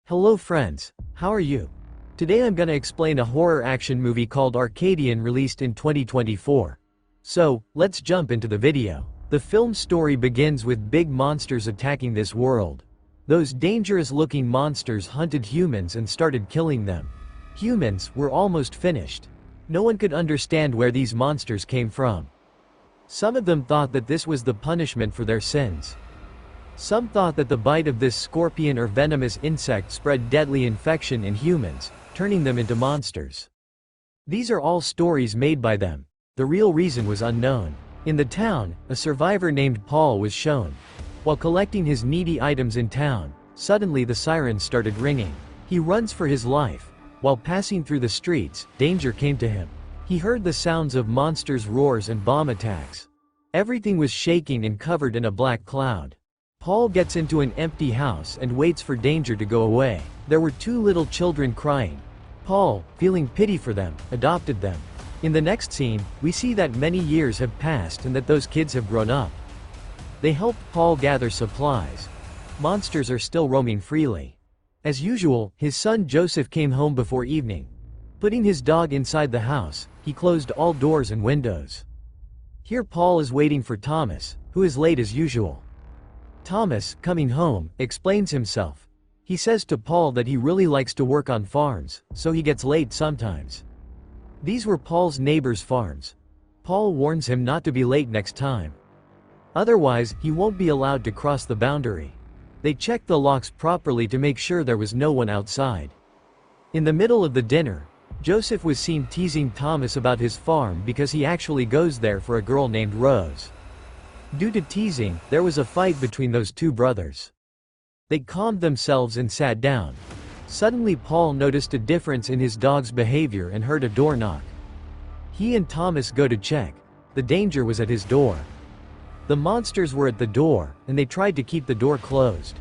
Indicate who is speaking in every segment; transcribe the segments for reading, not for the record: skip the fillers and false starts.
Speaker 1: Hello friends, how are you? Today I'm gonna explain a horror action movie called Arcadian released in 2024. So, let's jump into the video. The film's story begins with big monsters attacking this world. Those dangerous looking monsters hunted humans and started killing them. Humans were almost finished. No one could understand where these monsters came from. Some of them thought that this was the punishment for their sins. Some thought that the bite of this scorpion or venomous insect spread deadly infection in humans, turning them into monsters. These are all stories made by them. The real reason was unknown. In the town, a survivor named Paul was shown. While collecting his needy items in town, suddenly the sirens started ringing. He runs for his life. While passing through the streets, danger came to him. He heard the sounds of monsters' roars and bomb attacks. Everything was shaking and covered in a black cloud. Paul gets into an empty house and waits for danger to go away. There were two little children crying. Paul, feeling pity for them, adopted them. In the next scene, we see that many years have passed and that those kids have grown up. They helped Paul gather supplies. Monsters are still roaming freely. As usual, his son Joseph came home before evening. Putting his dog inside the house, he closed all doors and windows. Here Paul is waiting for Thomas, who is late as usual. Thomas, coming home, explains himself. He says to Paul that he really likes to work on farms, so he gets late sometimes. These were Paul's neighbors' farms. Paul warns him not to be late next time. Otherwise, he won't be allowed to cross the boundary. They checked the locks properly to make sure there was no one outside. In the middle of the dinner, Joseph was seen teasing Thomas about his farm because he actually goes there for a girl named Rose. Due to teasing, there was a fight between those two brothers. They calmed themselves and sat down. Suddenly Paul noticed a difference in his dog's behavior and heard a door knock. He and Thomas go to check. The danger was at his door. The monsters were at the door, and they tried to keep the door closed.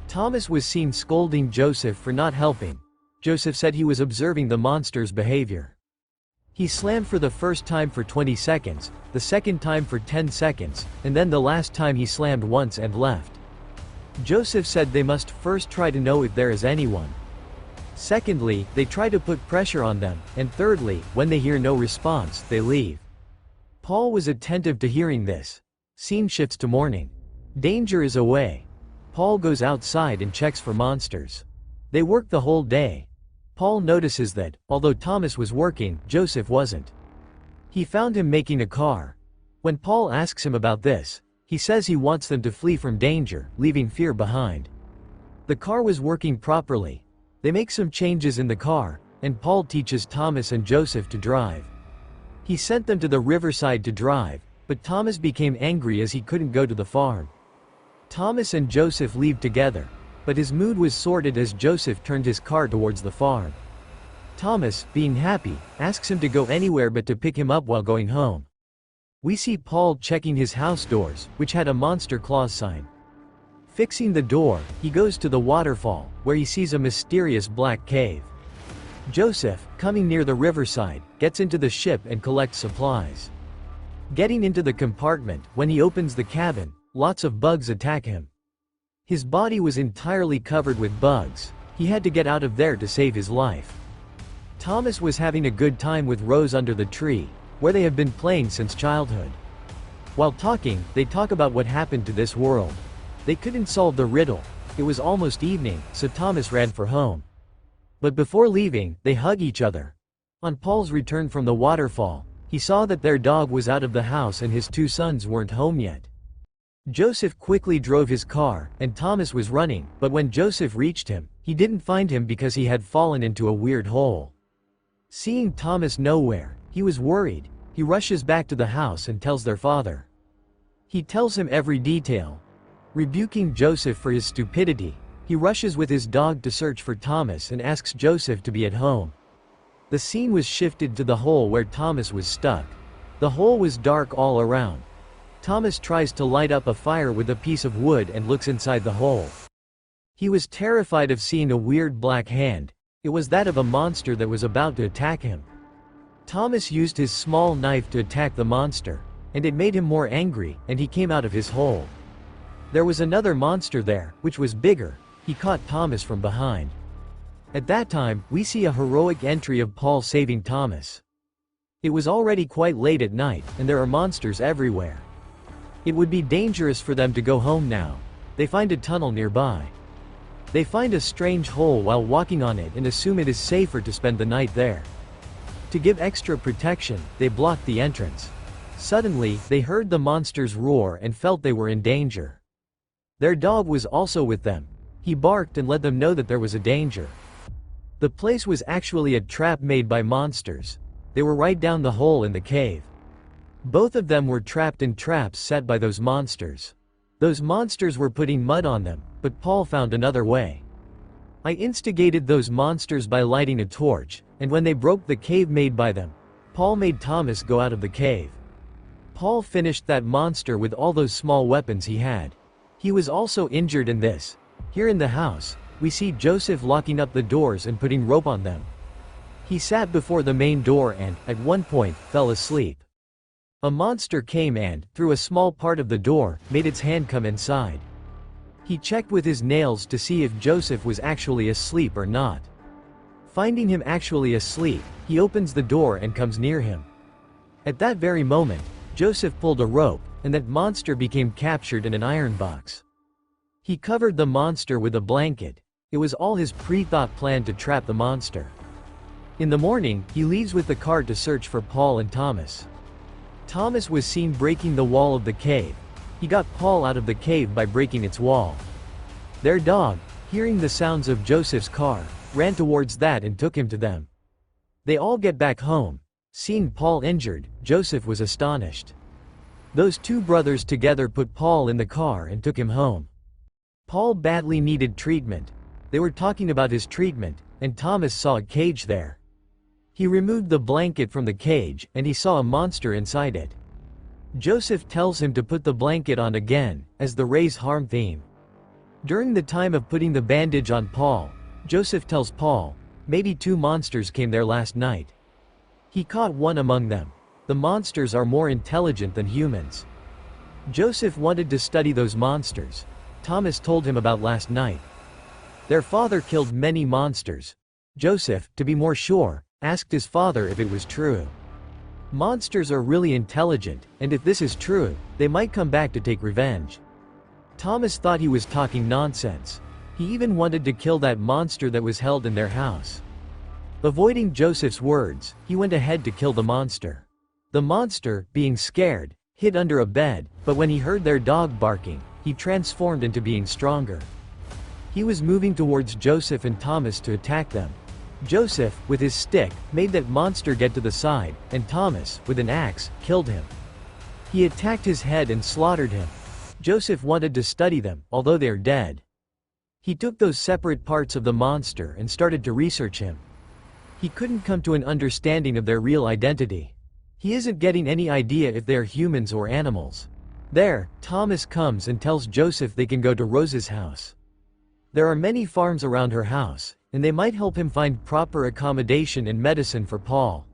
Speaker 1: Thomas was seen scolding Joseph for not helping. Joseph said he was observing the monsters' behavior. He slammed for the first time for 20 seconds, the second time for 10 seconds, and then the last time he slammed once and left. Joseph said they must first try to know if there is anyone. Secondly, they try to put pressure on them, and thirdly, when they hear no response, they leave. Paul was attentive to hearing this. Scene shifts to morning. Danger is away. Paul goes outside and checks for monsters. They work the whole day. Paul notices that, although Thomas was working, Joseph wasn't. He found him making a car. When Paul asks him about this, he says he wants them to flee from danger, leaving fear behind. The car was working properly. They make some changes in the car, and Paul teaches Thomas and Joseph to drive. He sent them to the riverside to drive, but Thomas became angry as he couldn't go to the farm. Thomas and Joseph leave together, but his mood was sorted as Joseph turned his car towards the farm. Thomas, being happy, asks him to go anywhere but to pick him up while going home. We see Paul checking his house doors, which had a monster claws sign. Fixing the door, he goes to the waterfall, where he sees a mysterious black cave. Joseph, coming near the riverside, gets into the ship and collects supplies. Getting into the compartment, when he opens the cabin, lots of bugs attack him. His body was entirely covered with bugs. He had to get out of there to save his life. Thomas was having a good time with Rose under the tree, where they have been playing since childhood. While talking, they talk about what happened to this world. They couldn't solve the riddle. It was almost evening, so Thomas ran for home. But before leaving, they hug each other. On Paul's return from the waterfall, he saw that their dog was out of the house and his two sons weren't home yet. Joseph quickly drove his car, and Thomas was running, but when Joseph reached him, he didn't find him because he had fallen into a weird hole. Seeing Thomas nowhere, he was worried. He rushes back to the house and tells their father. He tells him every detail. Rebuking Joseph for his stupidity, he rushes with his dog to search for Thomas and asks Joseph to be at home. The scene was shifted to the hole where Thomas was stuck. The hole was dark all around. Thomas tries to light up a fire with a piece of wood and looks inside the hole. He was terrified of seeing a weird black hand. It was that of a monster that was about to attack him. Thomas used his small knife to attack the monster, and it made him more angry, and he came out of his hole. There was another monster there, which was bigger. He caught Thomas from behind. At that time, we see a heroic entry of Paul saving Thomas. It was already quite late at night, and there are monsters everywhere. It would be dangerous for them to go home now. They find a tunnel nearby. They find a strange hole while walking on it and assume it is safer to spend the night there. To give extra protection, they blocked the entrance. Suddenly, they heard the monsters roar and felt they were in danger. Their dog was also with them. He barked and let them know that there was a danger. The place was actually a trap made by monsters. They were right down the hole in the cave. Both of them were trapped in traps set by those monsters. Those monsters were putting mud on them, but Paul found another way. I instigated those monsters by lighting a torch, and when they broke the cave made by them, Paul made Thomas go out of the cave. Paul finished that monster with all those small weapons he had. He was also injured in this. Here in the house, we see Joseph locking up the doors and putting rope on them. He sat before the main door and, at one point, fell asleep. A monster came and, through a small part of the door, made its hand come inside. He checked with his nails to see if Joseph was actually asleep or not. Finding him actually asleep, he opens the door and comes near him. At that very moment, Joseph pulled a rope, and that monster became captured in an iron box. He covered the monster with a blanket. It was all his pre-thought plan to trap the monster. In the morning, he leaves with the car to search for Paul and Thomas. Thomas was seen breaking the wall of the cave. He got Paul out of the cave by breaking its wall. Their dog, hearing the sounds of Joseph's car, ran towards that and took him to them. They all get back home. Seeing Paul injured, Joseph was astonished. Those two brothers together put Paul in the car and took him home. Paul badly needed treatment. They were talking about his treatment, and Thomas saw a cage there. He removed the blanket from the cage, and he saw a monster inside it. Joseph tells him to put the blanket on again, as the raise harm theme. During the time of putting the bandage on Paul, Joseph tells Paul, maybe two monsters came there last night. He caught one among them. The monsters are more intelligent than humans. Joseph wanted to study those monsters. Thomas told him about last night. Their father killed many monsters. Joseph, to be more sure, asked his father if it was true. Monsters are really intelligent, and if this is true, they might come back to take revenge. Thomas thought he was talking nonsense. He even wanted to kill that monster that was held in their house. Avoiding Joseph's words, he went ahead to kill the monster. The monster, being scared, hid under a bed, but when he heard their dog barking, he transformed into being stronger. He was moving towards Joseph and Thomas to attack them. Joseph, with his stick, made that monster get to the side, and Thomas, with an axe, killed him. He attacked his head and slaughtered him. Joseph wanted to study them, although they are dead. He took those separate parts of the monster and started to research him. He couldn't come to an understanding of their real identity. He isn't getting any idea if they're humans or animals. There, Thomas comes and tells Joseph they can go to Rose's house. There are many farms around her house, and they might help him find proper accommodation and medicine for Paul.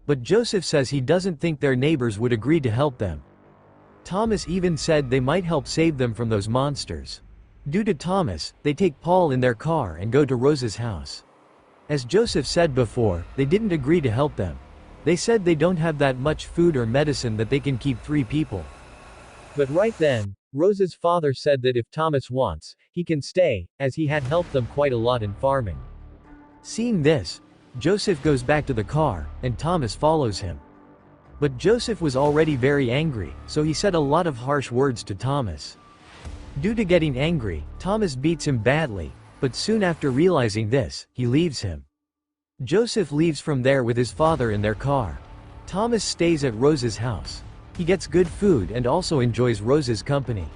Speaker 1: But Joseph says he doesn't think their neighbors would agree to help them. Thomas even said they might help save them from those monsters. Due to Thomas, they take Paul in their car and go to Rose's house. As Joseph said before, they didn't agree to help them. They said they don't have that much food or medicine that they can keep 3 people. But right then, Rose's father said that if Thomas wants, he can stay, as he had helped them quite a lot in farming. Seeing this, Joseph goes back to the car, and Thomas follows him. But Joseph was already very angry, so he said a lot of harsh words to Thomas. Due to getting angry, Thomas beats him badly, but soon after realizing this, he leaves him. Joseph leaves from there with his father in their car. Thomas stays at Rose's house. He gets good food and also enjoys Rose's company.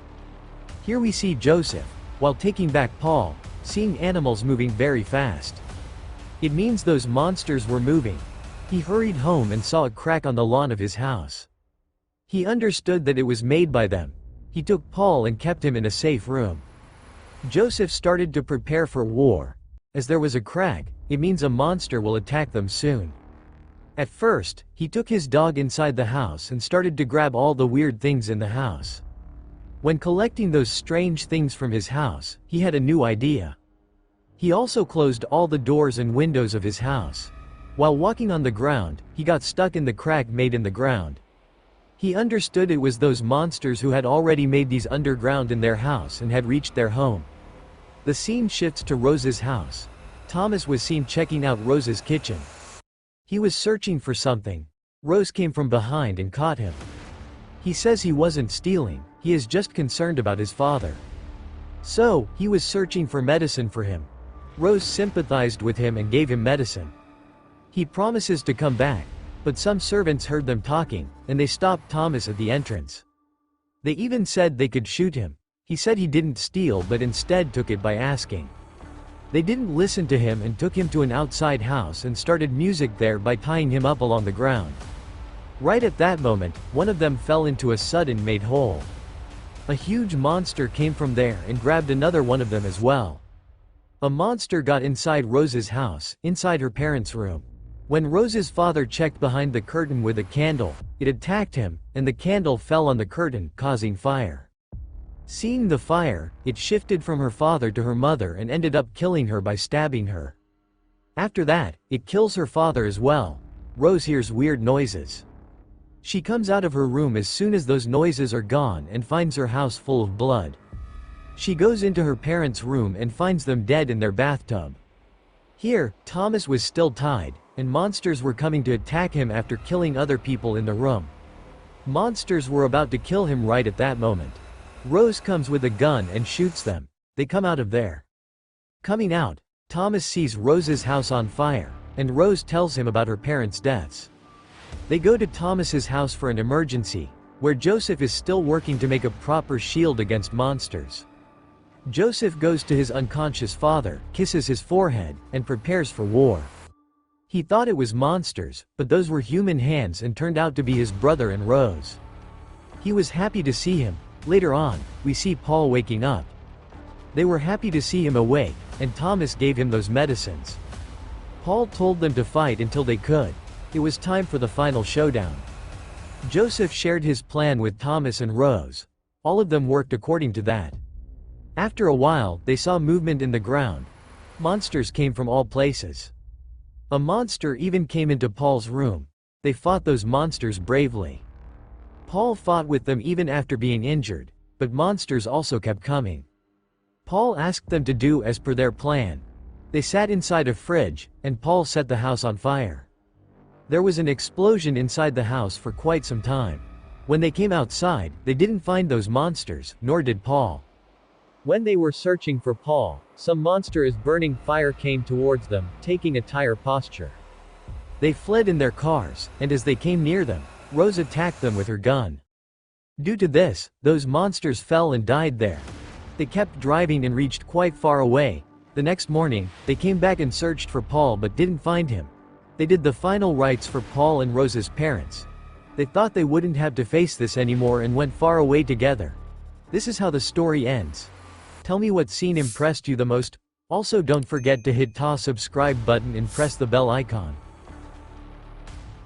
Speaker 1: Here we see Joseph, while taking back Paul, seeing animals moving very fast. It means those monsters were moving. He hurried home and saw a crack on the lawn of his house. He understood that it was made by them. He took Paul and kept him in a safe room. Joseph started to prepare for war. As there was a crack, it means a monster will attack them soon. At first, he took his dog inside the house and started to grab all the weird things in the house. When collecting those strange things from his house, he had a new idea. He also closed all the doors and windows of his house. While walking on the ground, he got stuck in the crack made in the ground. He understood it was those monsters who had already made these underground in their house and had reached their home. The scene shifts to Rose's house. Thomas was seen checking out Rose's kitchen. He was searching for something. Rose came from behind and caught him. He says he wasn't stealing, he is just concerned about his father. So, he was searching for medicine for him. Rose sympathized with him and gave him medicine. He promises to come back, but some servants heard them talking, and they stopped Thomas at the entrance. They even said they could shoot him. He said he didn't steal but instead took it by asking. They didn't listen to him and took him to an outside house and started music there by tying him up along the ground. Right at that moment, one of them fell into a sudden made hole. A huge monster came from there and grabbed another one of them as well. A monster got inside Rose's house, inside her parents' room. When Rose's father checked behind the curtain with a candle, it attacked him, and the candle fell on the curtain, causing fire. Seeing the fire, it shifted from her father to her mother and ended up killing her by stabbing her. After that, it kills her father as well. Rose hears weird noises. She comes out of her room as soon as those noises are gone and finds her house full of blood. She goes into her parents' room and finds them dead in their bathtub. Here, Thomas was still tied, and monsters were coming to attack him after killing other people in the room. Monsters were about to kill him right at that moment. Rose comes with a gun and shoots them. They come out of there. Coming out, Thomas sees Rose's house on fire, and Rose tells him about her parents' deaths. They go to Thomas's house for an emergency, where Joseph is still working to make a proper shield against monsters. Joseph goes to his unconscious father, kisses his forehead, and prepares for war. He thought it was monsters, but those were human hands and turned out to be his brother and Rose. He was happy to see him. Later on, we see Paul waking up. They were happy to see him awake, and Thomas gave him those medicines. Paul told them to fight until they could. It was time for the final showdown. Joseph shared his plan with Thomas and Rose. All of them worked according to that. After a while, they saw movement in the ground. Monsters came from all places. A monster even came into Paul's room. They fought those monsters bravely. Paul fought with them even after being injured, but monsters also kept coming. Paul asked them to do as per their plan. They sat inside a fridge, and Paul set the house on fire. There was an explosion inside the house for quite some time. When they came outside, they didn't find those monsters, nor did Paul. When they were searching for Paul, some monster as burning fire came towards them, taking a tire posture. They fled in their cars, and as they came near them, Rose attacked them with her gun. Due to this, those monsters fell and died there. They kept driving and reached quite far away. The next morning, they came back and searched for Paul but didn't find him. They did the final rites for Paul and Rose's parents. They thought they wouldn't have to face this anymore and went far away together. This is how the story ends. Tell me what scene impressed you the most. Also don't forget to hit the subscribe button and press the bell icon.